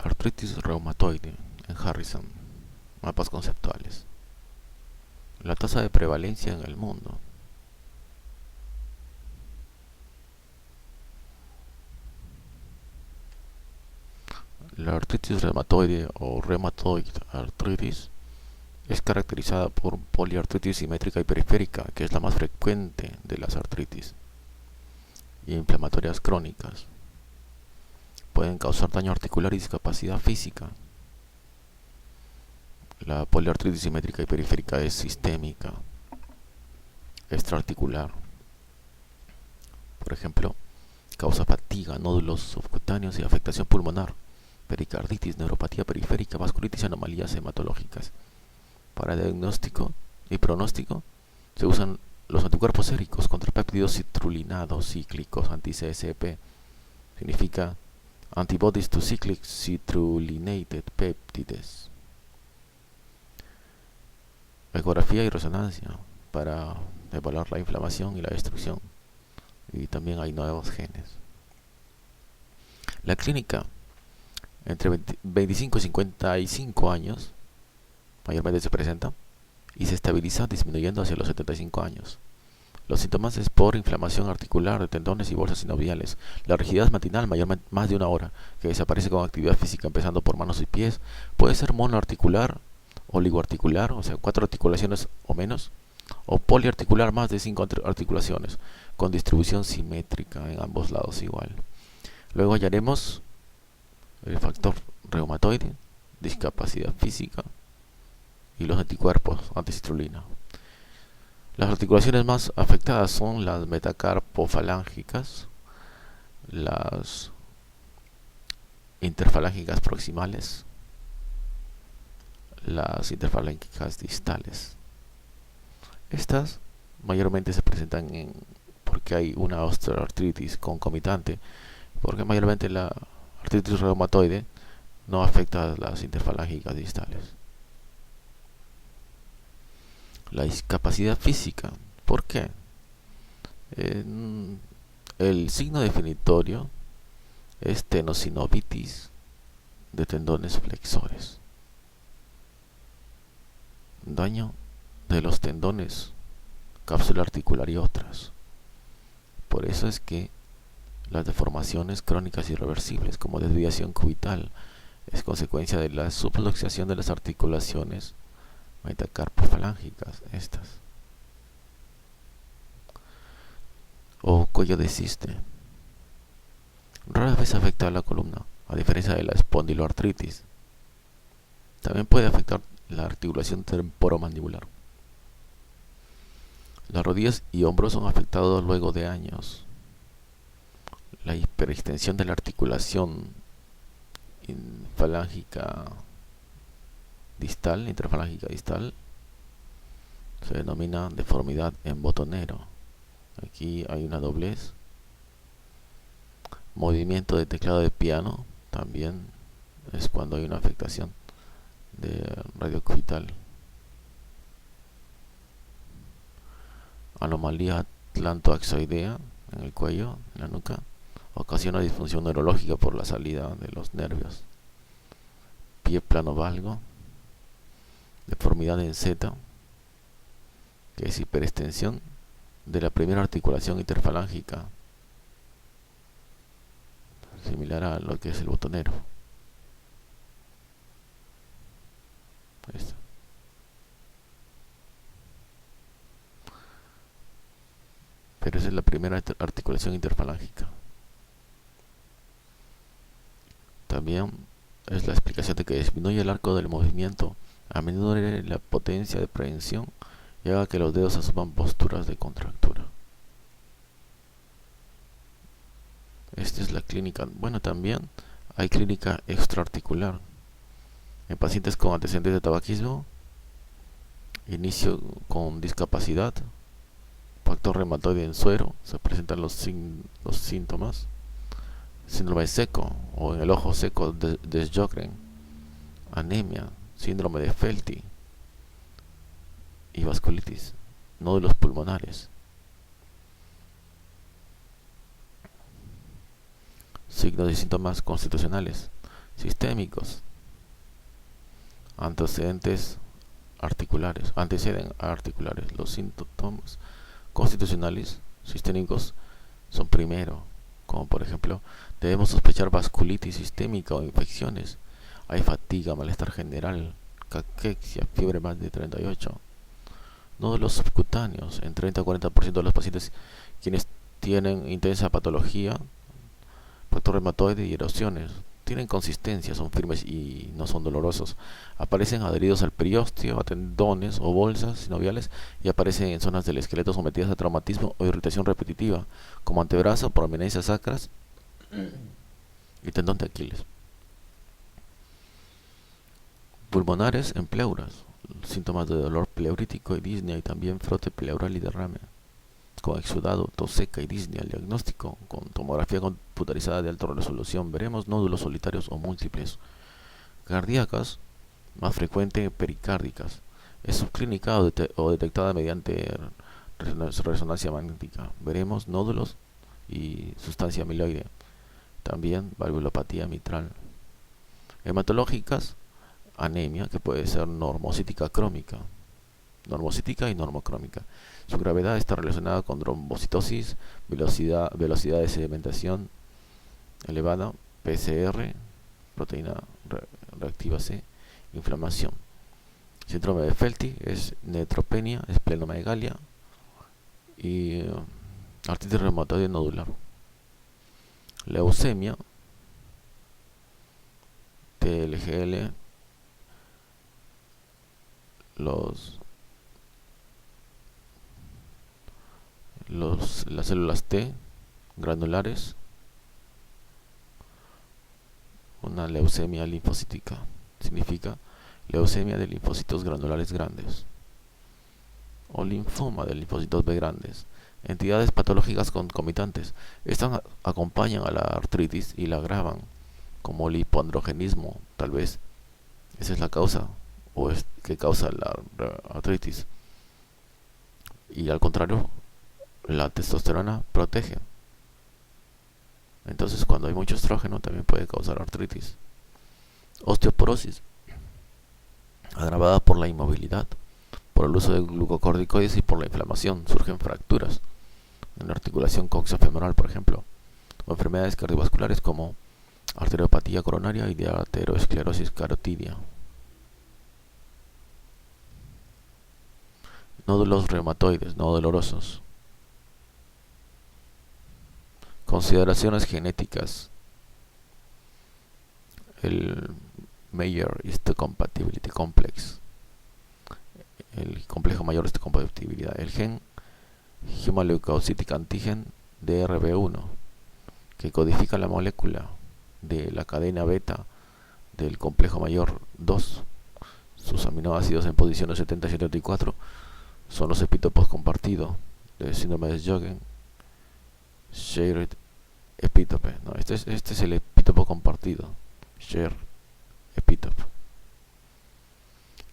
Artritis reumatoide en Harrison. Mapas conceptuales. La tasa de prevalencia en el mundo. La artritis reumatoide o reumatoid arthritis es caracterizada por poliartritis simétrica y periférica, que es la más frecuente de las artritis, y inflamatorias crónicas. Pueden causar daño articular y discapacidad física. La poliartritis simétrica y periférica es sistémica, extraarticular. Por ejemplo, causa fatiga, nódulos subcutáneos y afectación pulmonar, pericarditis, neuropatía periférica, vasculitis y anomalías hematológicas. Para diagnóstico y pronóstico se usan los anticuerpos séricos contra péptidos citrulinados cíclicos anti-CSP. Significa Antibodies to Cyclic Citrulinated Peptides. Ecografía y resonancia para evaluar la inflamación y la destrucción. Y también hay nuevos genes. La clínica entre 25 y 55 años mayormente se presenta y se estabiliza disminuyendo hacia los 75 años. Los síntomas es por inflamación articular de tendones y bolsas sinoviales. La rigidez matinal, mayormente más de una hora, que desaparece con actividad física empezando por manos y pies. Puede ser monoarticular, oligoarticular, o sea, 4 articulaciones o menos, o poliarticular, más de 5 articulaciones, con distribución simétrica en ambos lados igual. Luego hallaremos el factor reumatoide, discapacidad física y los anticuerpos anticitrulina. Las articulaciones más afectadas son las metacarpofalángicas, las interfalángicas proximales, las interfalángicas distales. Estas mayormente se presentan porque hay una osteoartritis concomitante, porque mayormente la artritis reumatoide no afecta a las interfalángicas distales. La discapacidad física. ¿Por qué? El signo definitorio es tenosinovitis de tendones flexores. Daño de los tendones, cápsula articular y otras. Por eso es que las deformaciones crónicas irreversibles como desviación cubital es consecuencia de la subluxación de las articulaciones metacarpofalángicas, estas. O cuello de ciste. Rara vez afecta a la columna, a diferencia de la espondiloartritis. También puede afectar la articulación temporomandibular. Las rodillas y hombros son afectados luego de años. La hiperextensión de la articulación infalángica distal, interfalángica distal, se denomina deformidad en botonero. Aquí hay una doblez. Movimiento de teclado de piano también es cuando hay una afectación de radio cubital. Anomalía atlantoaxoidea en el cuello, en la nuca, ocasiona disfunción neurológica por la salida de los nervios. Pie plano valgo, deformidad en Z, que es hiperextensión de la primera articulación interfalángica, similar a lo que es el botonero. Ahí está. Pero esa es la primera articulación interfalángica. También es la explicación de que disminuye el arco del movimiento, a menudo la potencia de prehensión y haga que los dedos asuman posturas de contractura. Esta es la clínica. Bueno, también hay clínica extraarticular. En pacientes con antecedentes de tabaquismo, inicio con discapacidad, factor reumatoide en suero, se presentan los síntomas. Síndrome seco o en el ojo seco de Sjögren, anemia, síndrome de Felty y vasculitis, nódulos pulmonares. Signos y síntomas constitucionales: sistémicos. Anteceden a articulares. Los síntomas constitucionales sistémicos son primero, como por ejemplo, debemos sospechar vasculitis sistémica o infecciones. Hay fatiga, malestar general, caquexia, fiebre más de 38. Nódulos subcutáneos. En 30-40% de los pacientes quienes tienen intensa patología, factor reumatoide y erosiones, tienen consistencia, son firmes y no son dolorosos. Aparecen adheridos al periósteo, a tendones o bolsas sinoviales y aparecen en zonas del esqueleto sometidas a traumatismo o irritación repetitiva, como antebrazo, prominencias sacras y tendón de Aquiles. Pulmonares en pleuras, síntomas de dolor pleurítico y disnea y también frote pleural y derrame, con exudado, tos seca y disnea. El diagnóstico con tomografía computarizada de alta resolución. Veremos nódulos solitarios o múltiples. Cardíacas, más frecuente pericárdicas. Es subclínica o detectada mediante resonancia magnética. Veremos nódulos y sustancia amiloide. También valvulopatía mitral. Hematológicas, anemia, que puede ser normocítica y normocrómica. Su gravedad está relacionada con trombocitosis, velocidad de sedimentación elevada, PCR, proteína reactiva C, inflamación. Síndrome de Felty es neutropenia, esplenomegalia y artritis reumatoide nodular. Leucemia, TLGL, las células T granulares, una leucemia linfocítica, significa leucemia de linfocitos granulares grandes, o linfoma de linfocitos B grandes. Entidades patológicas concomitantes. Estas acompañan a la artritis y la agravan, como el hipoandrogenismo, tal vez esa es la causa, o es que causa la artritis. Y al contrario, la testosterona protege. Entonces, cuando hay mucho estrógeno, también puede causar artritis. Osteoporosis, agravada por la inmovilidad, por el uso de glucocorticoides y por la inflamación. Surgen fracturas en la articulación coxofemoral, por ejemplo, o enfermedades cardiovasculares como arteriopatía coronaria y de aterosclerosis carotidia. Nódulos reumatoides no dolorosos. Consideraciones genéticas. El Mayer Histocompatibility Complex, el complejo mayor de histocompatibilidad. El gen Human Leukocytic Antigen DRB1, que codifica la molécula de la cadena beta del complejo mayor 2. Sus aminoácidos en posiciones 70 y 74 son los epítopos compartidos del síndrome de Sjögren, shared epítope. No, este es el epítopo compartido, shared epítope,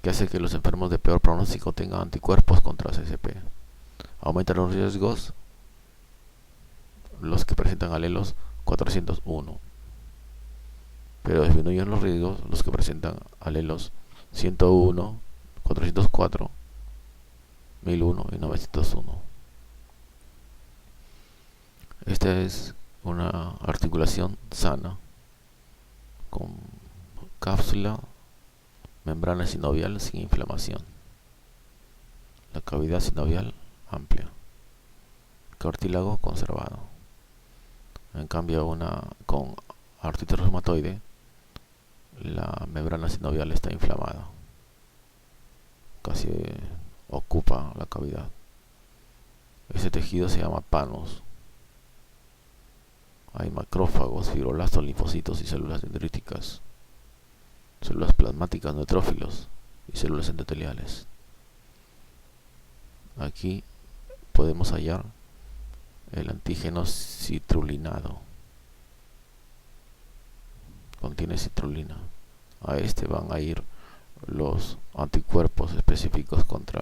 que hace que los enfermos de peor pronóstico tengan anticuerpos contra CCP. Aumenta los riesgos los que presentan alelos 401, pero disminuyen los riesgos los que presentan alelos 101, 404, 1001 y 901. Esta es una articulación sana con cápsula, membrana sinovial sin inflamación, la cavidad sinovial amplia, cartílago conservado. En cambio, una con artritis reumatoide, la membrana sinovial está inflamada, casi ocupa la cavidad. Ese tejido se llama panos. Hay macrófagos, fibroblastos, linfocitos y células dendríticas, células plasmáticas, neutrófilos y células endoteliales. Aquí podemos hallar el antígeno citrulinado. Contiene citrulina. A este van a ir los anticuerpos específicos contra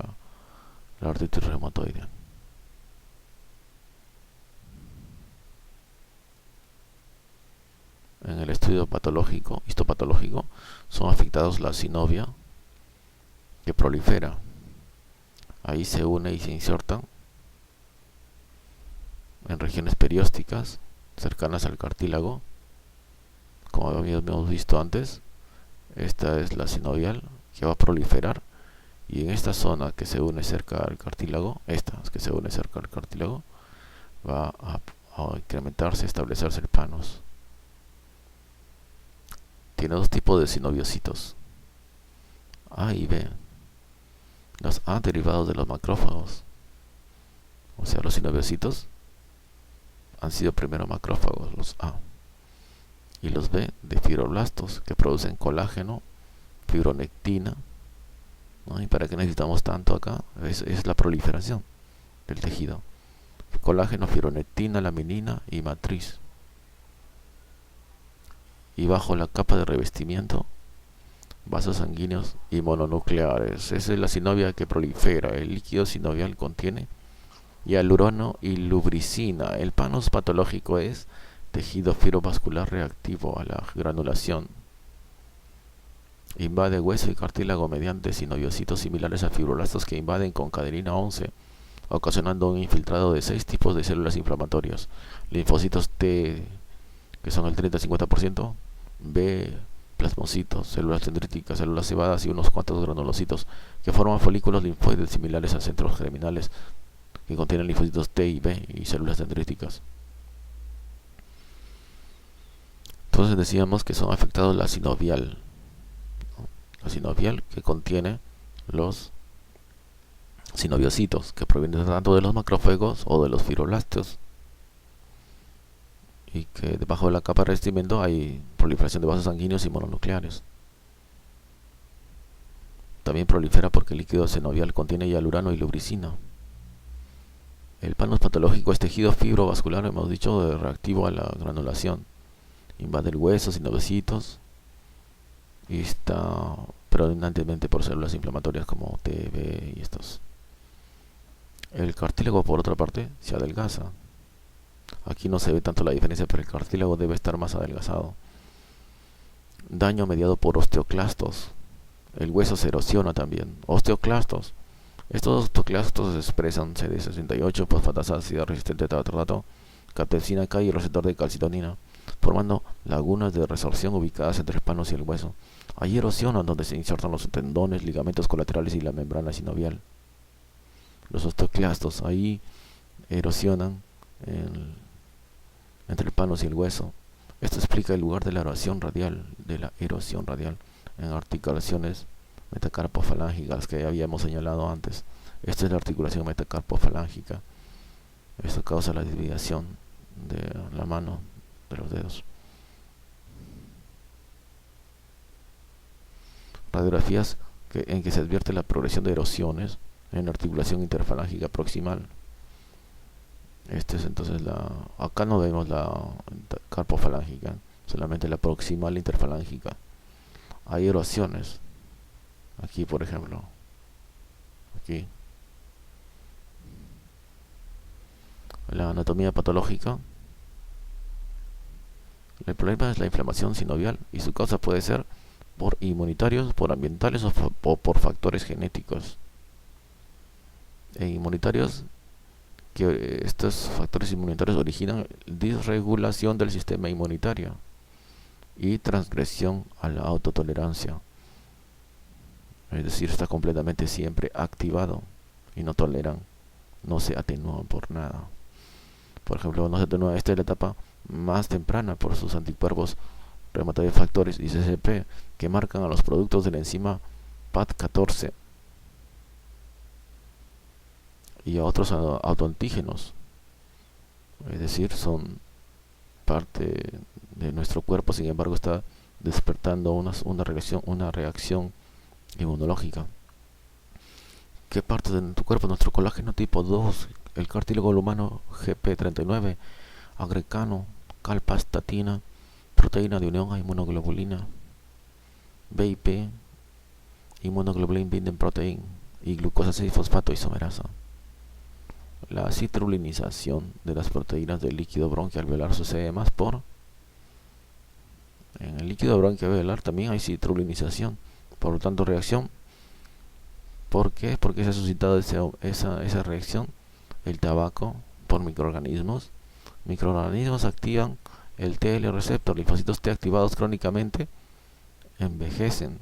la artritis reumatoide. en el estudio patológico, histopatológico, son afectados la sinovia, que prolifera. Ahí se une y se insertan en regiones periósticas cercanas al cartílago, como habíamos visto antes. Esta es la sinovial, que va a proliferar, y en esta zona que se une cerca al cartílago, va a incrementarse, establecerse el panos. Tiene dos tipos de sinoviocitos, A y B. Los A derivados de los macrófagos, o sea, los sinoviocitos han sido primero macrófagos, los A, y los B de fibroblastos, que producen colágeno, fibronectina, ¿no? ¿Y para qué necesitamos tanto acá? Es la proliferación del tejido. Colágeno, fibronectina, laminina y matriz. Y bajo la capa de revestimiento, vasos sanguíneos y mononucleares. Esa es la sinovia que prolifera. El líquido sinovial contiene hialurono y lubricina. El panos patológico es tejido fibrovascular reactivo a la granulación. Invade hueso y cartílago mediante sinoviocitos similares a fibroblastos que invaden con cadenina 11, ocasionando un infiltrado de 6 tipos de células inflamatorias: linfocitos T, que son el 30-50%, B, plasmocitos, células dendríticas, células cebadas y unos cuantos granulocitos, que forman folículos linfoides similares a centros germinales que contienen linfocitos T y B y células dendríticas. Entonces decíamos que son afectados la sinovial, que contiene los sinoviocitos, que provienen tanto de los macrófagos o de los fibroblastos, y que debajo de la capa de revestimiento hay proliferación de vasos sanguíneos y mononucleares. También prolifera porque el líquido sinovial contiene hialurano y lubricina. El panos patológico es tejido fibrovascular, hemos dicho, reactivo a la granulación. Invade el hueso, sinoviocitos, y está predominantemente por células inflamatorias como T, B y estos. El cartílago, por otra parte, se adelgaza. Aquí no se ve tanto la diferencia, pero el cartílago debe estar más adelgazado. Daño mediado por osteoclastos. El hueso se erosiona también. Osteoclastos. Estos osteoclastos se expresan CD68, fosfatasa ácida resistente a tartrato, captecina K y el receptor de calcitonina, formando lagunas de resorción ubicadas entre el panos y el hueso. Allí erosionan donde se insertan los tendones, ligamentos colaterales y la membrana sinovial. Los osteoclastos ahí erosionan entre el panos y el hueso. Esto explica el lugar de la erosión radial, en articulaciones metacarpofalángicas que habíamos señalado antes. Esta es la articulación metacarpofalángica. Esto causa la desviación de la mano, de los dedos. Radiografías en que se advierte la progresión de erosiones en la articulación interfalángica proximal. Este es entonces acá no vemos la carpofalángica, solamente la proximal interfalángica. Hay erosiones. Aquí, por ejemplo. Aquí. La anatomía patológica. El problema es la inflamación sinovial y su causa puede ser por inmunitarios, por ambientales o por factores genéticos. En inmunitarios, que estos factores inmunitarios originan disregulación del sistema inmunitario y transgresión a la autotolerancia. Es decir, está completamente siempre activado y no toleran, no se atenúan por nada. Por ejemplo, no se atenúa, esta es la etapa más temprana por sus anticuerpos reumatoide factores y CCP que marcan a los productos de la enzima PAD14 y a otros autoantígenos, es decir, son parte de nuestro cuerpo, sin embargo está despertando una reacción inmunológica. ¿Qué parte de tu cuerpo? Nuestro colágeno tipo 2, el cartílago humano GP39, agrecano, calpastatina, proteína de unión a inmunoglobulina, BIP, inmunoglobulin binding protein y glucosa 6-fosfato isomerasa. La citrulinización de las proteínas del líquido bronquialveolar sucede más por En el líquido bronquialveolar también hay citrulinización. Por lo tanto, reacción. ¿Por qué? Porque se ha suscitado esa reacción, el tabaco, por microorganismos. Microorganismos activan el TL receptor. Linfocitos T activados crónicamente envejecen,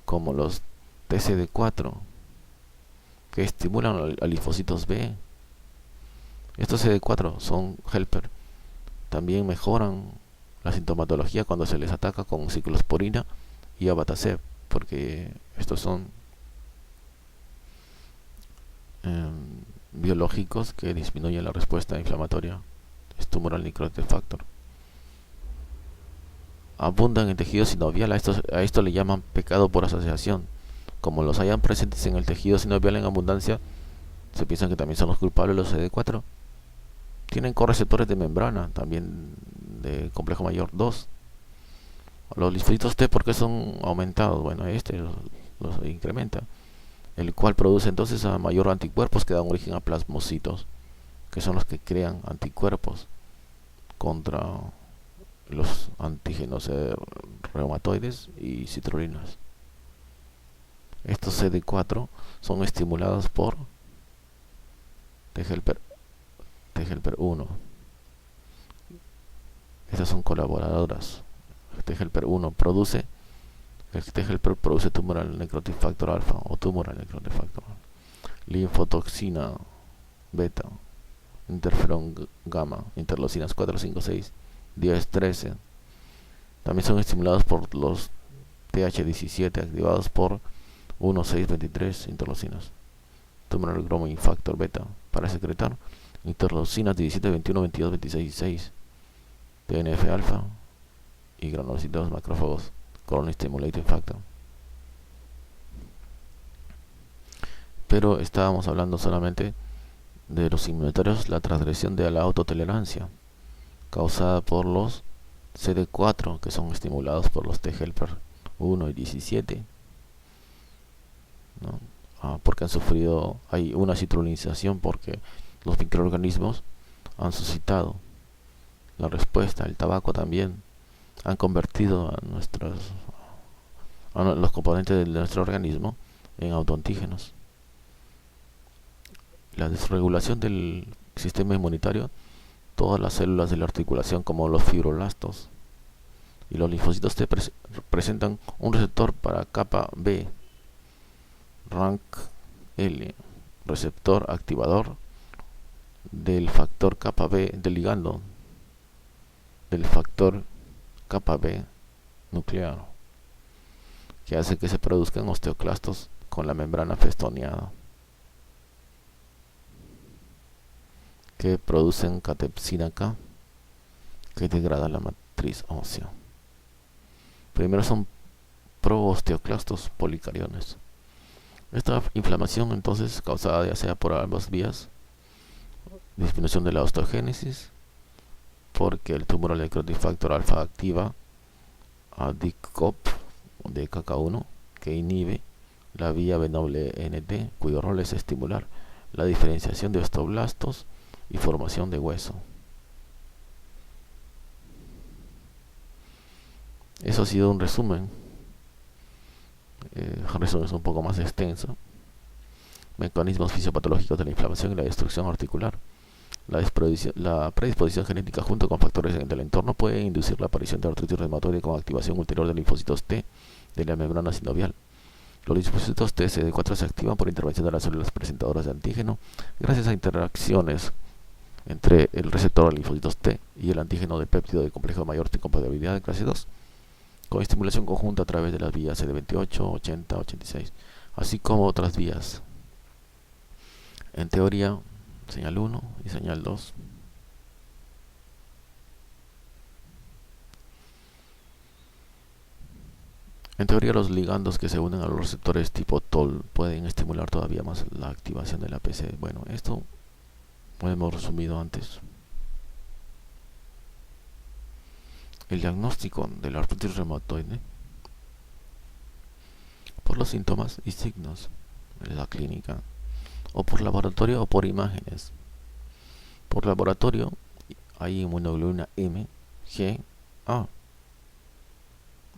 como los TCD4, que estimulan a linfocitos B. Estos CD4 son helper. También mejoran la sintomatología cuando se les ataca con ciclosporina y abatacept, porque estos son biológicos que disminuyen la respuesta inflamatoria. Es tumoral necrotic factor. Abundan en tejido sinovial. A esto le llaman pecado por asociación. Como los hayan presentes en el tejido sinovial en abundancia, se piensan que también son los culpables los CD4. Tienen correceptores de membrana, también de complejo mayor 2. Los linfocitos T, ¿por qué son aumentados? Bueno, los incrementa, el cual produce entonces a mayor anticuerpos que dan origen a plasmocitos, que son los que crean anticuerpos contra los antígenos reumatoides y citrulinas. Estos CD4 son estimulados por T-helper 1. Estas son colaboradoras. T-helper 1 produce, el T-helper produce tumoral necrotic factor alfa o tumoral necrotic factor, linfotoxina beta, interferón gamma, interleucinas 4, 5, 6, 10, 13. También son estimulados por los TH17 activados por 1, 6, 23 interleucinas. Tumoral growth factor beta para secretar interleucinas 17, 21, 22, 26 y 6, TNF alfa y granulocitos macrófagos colony stimulating factor. Pero estábamos hablando solamente de los inmunitarios, la transgresión de la autotolerancia causada por los CD4, que son estimulados por los T-helper 1 y 17, ¿no? Porque hay una citrulinización, porque los microorganismos han suscitado la respuesta. El tabaco también han convertido a los componentes de nuestro organismo en autoantígenos. La desregulación del sistema inmunitario, todas las células de la articulación como los fibroblastos y los linfocitos T presentan un receptor para capa B, RANK L, receptor activador del factor capa B, del ligando del factor capa B nuclear, que hace que se produzcan osteoclastos con la membrana festoneada, que producen catepsina K, que degrada la matriz ósea. Primero son proosteoclastos policariones. Esta inflamación entonces causada ya sea por ambas vías, disminución de la osteogénesis, porque el tumoral necrotic factor alfa activa a DICOP de KK1, que inhibe la vía WNT, cuyo rol es estimular la diferenciación de osteoblastos y formación de hueso. Eso ha sido un resumen. El resumen es un poco más extenso. Mecanismos fisiopatológicos de la inflamación y la destrucción articular. La predisposición genética junto con factores del entorno puede inducir la aparición de artritis reumatoide con activación ulterior de linfocitos T de la membrana sinovial. Los linfocitos T CD4 se activan por intervención de las células presentadoras de antígeno gracias a interacciones entre el receptor de linfocitos T y el antígeno del péptido de complejo mayor de compatibilidad de clase 2, con estimulación conjunta a través de las vías CD28, 80, 86, así como otras vías. En teoría, señal 1 y señal 2. En teoría, los ligandos que se unen a los receptores tipo TOL pueden estimular todavía más la activación de la PC. Bueno, esto lo hemos resumido antes. El diagnóstico de la artritis reumatoide por los síntomas y signos de la clínica, o por laboratorio o por imágenes. Por laboratorio hay inmunoglobulina M, G, A.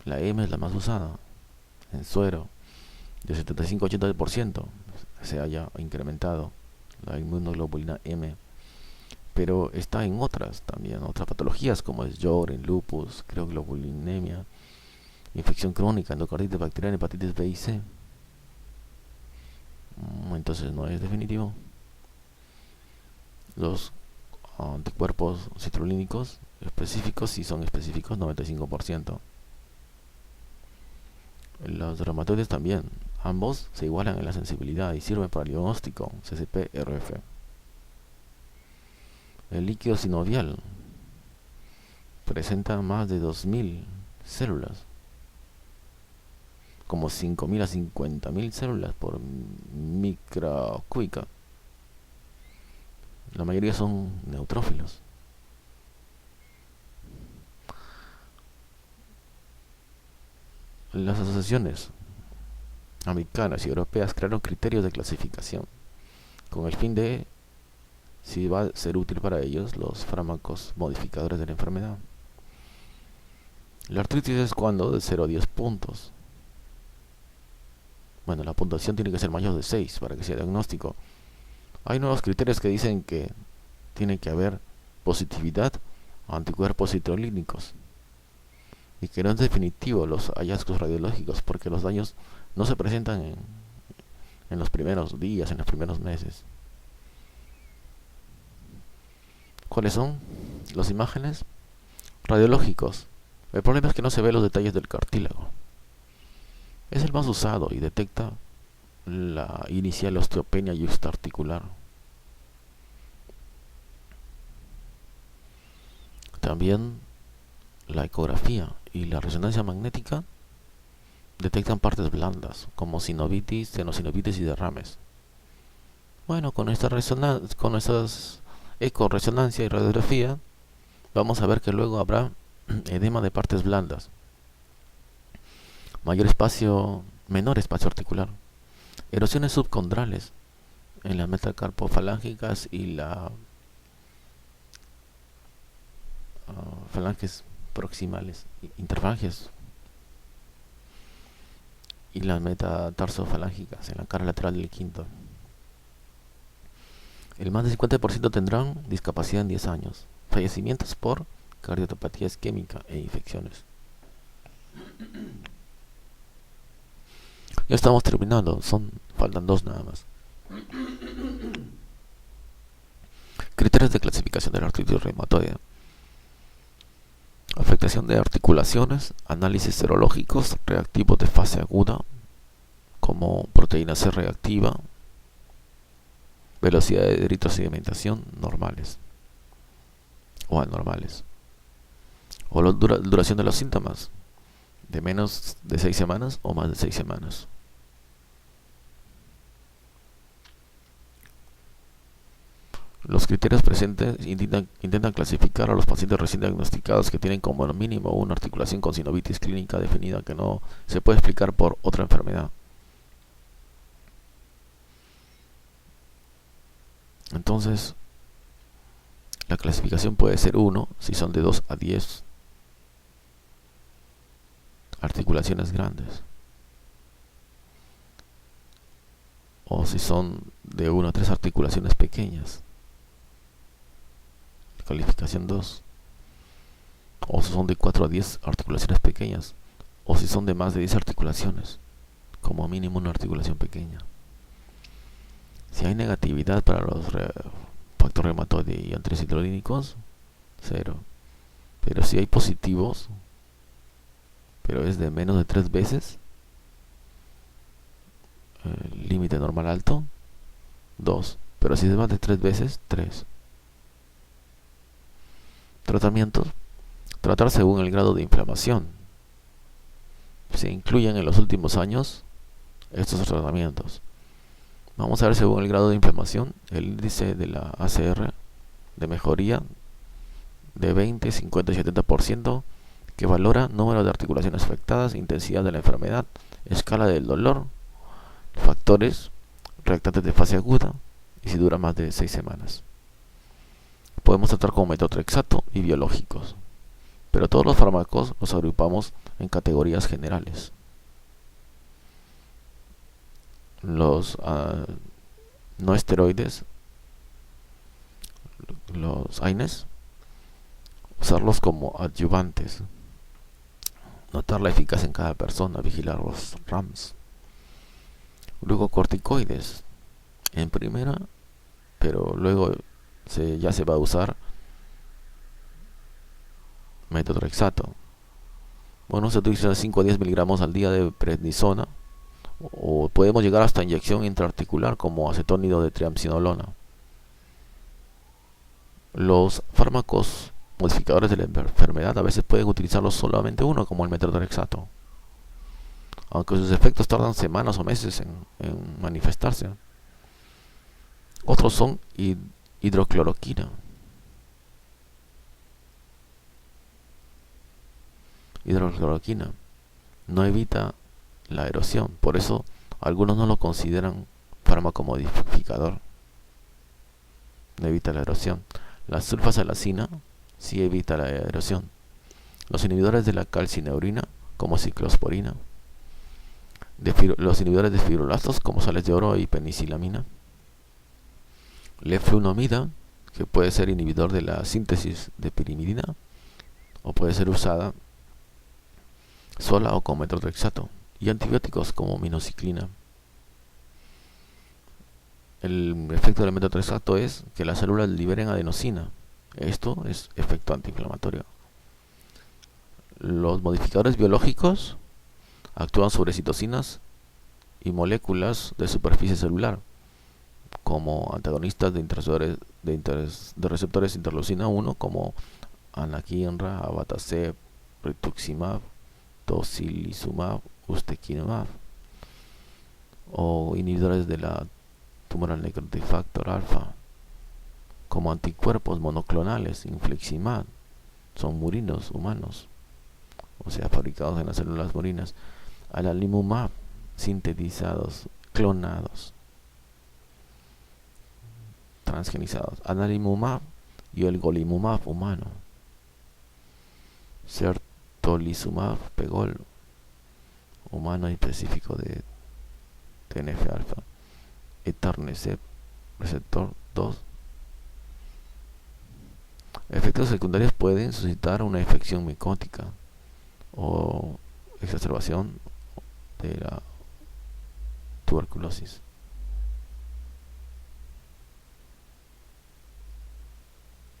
La M es la más usada en suero, de 75-80% se haya incrementado la inmunoglobulina M, pero está en otras también, otras patologías como es Sjögren, lupus, crioglobulinemia, infección crónica, endocarditis bacteriana, hepatitis B y C. Entonces no es definitivo. Los anticuerpos citrulínicos específicos sí son específicos, 95%. Los reumatoides también, ambos se igualan en la sensibilidad y sirven para el diagnóstico CCP-RF. El líquido sinovial presenta más de 2000 células, como 5000 a 50000 células por micra cúbica. La mayoría son neutrófilos. Las asociaciones americanas y europeas crearon criterios de clasificación con el fin de si va a ser útil para ellos los fármacos modificadores de la enfermedad. La artritis es cuando de 0 a 10 puntos. Bueno, la puntuación tiene que ser mayor de 6 para que sea diagnóstico. Hay nuevos criterios que dicen que tiene que haber positividad a anticuerpos citrulínicos y que no es definitivo los hallazgos radiológicos porque los daños no se presentan en los primeros días, en los primeros meses. ¿Cuáles son las imágenes? Radiológicos. El problema es que no se ven los detalles del cartílago. Es el más usado y detecta la inicial osteopenia yuxtaarticular. También la ecografía y la resonancia magnética detectan partes blandas como sinovitis, tenosinovitis y derrames. Bueno, con estas ecoresonancia y radiografía vamos a ver que luego habrá edema de partes blandas, menor espacio articular, erosiones subcondrales en las metacarpofalángicas y las falanges proximales, interfalanges, y las metatarsofalángicas en la cara lateral del quinto. El más del 50% tendrán discapacidad en 10 años. Fallecimientos por cardiopatía isquémica e infecciones. Ya estamos terminando, faltan 2 nada más. Criterios de clasificación de la artritis reumatoide. Afectación de articulaciones, análisis serológicos reactivos de fase aguda, como proteína C reactiva, velocidad de eritrosedimentación normales o anormales, o la duración de los síntomas, de menos de 6 semanas o más de 6 semanas. Los criterios presentes intentan clasificar a los pacientes recién diagnosticados que tienen como mínimo una articulación con sinovitis clínica definida que no se puede explicar por otra enfermedad. Entonces, la clasificación puede ser 1 si son de 2 a 10 articulaciones grandes, o si son de 1 a 3 articulaciones pequeñas, calificación 2, o si son de 4 a 10 articulaciones pequeñas, o si son de más de 10 articulaciones, como mínimo una articulación pequeña. Si hay negatividad para los factor reumatoide y anticitolínicos, 0. Pero si hay positivos, pero es de menos de 3 veces el límite normal alto, 2. Pero si es de más de 3 veces, 3. Tratamientos. Tratar según el grado de inflamación. Se incluyen en los últimos años estos tratamientos. Vamos a ver según el grado de inflamación, el índice de la ACR de mejoría de 20, 50 y 70%, que valora número de articulaciones afectadas, intensidad de la enfermedad, escala del dolor, factores reactantes de fase aguda y si dura más de 6 semanas. Podemos tratar con metotrexato y biológicos, pero todos los fármacos los agrupamos en categorías generales. Los no esteroides, los AINES, usarlos como adyuvantes, notar la eficacia en cada persona, vigilar los RAMs. Glucocorticoides, en primera, pero luego ya se va a usar metotrexato. Bueno, se utiliza 5 a 10 miligramos al día de prednisona, o podemos llegar hasta inyección intraarticular como acetónido de triamcinolona. Los fármacos modificadores de la enfermedad a veces pueden utilizarlos solamente uno, como el metotrexato, aunque sus efectos tardan semanas o meses en manifestarse. Otros son hidrocloroquina. Hidrocloroquina no evita la erosión, por eso algunos no lo consideran fármaco modificador. No evita la erosión. La sulfasalacina sí evita la erosión. Los inhibidores de la calcineurina, como ciclosporina. Los inhibidores de fibroblastos, como sales de oro y penicilamina. Leflunomida, que puede ser inhibidor de la síntesis de pirimidina, o puede ser usada sola o con metotrexato. Y antibióticos como minoxiclina. El efecto del metotrexato es que las células liberen adenosina. Esto es efecto antiinflamatorio. Los modificadores biológicos actúan sobre citocinas y moléculas de superficie celular, como antagonistas de receptores interleucina 1, como anakinra, abatacept, rituximab, tocilizumab, ustekinumab, o inhibidores de la tumoral necrotic factor alfa, como anticuerpos monoclonales, infliximab, son murinos humanos, o sea, fabricados en las células murinas. Adalimumab, sintetizados, clonados, transgenizados. Adalimumab y el golimumab humano. Certolizumab pegol, humano específico de TNF-alfa. Etanercept, receptor 2. Efectos secundarios pueden suscitar una infección micótica o exacerbación de la tuberculosis.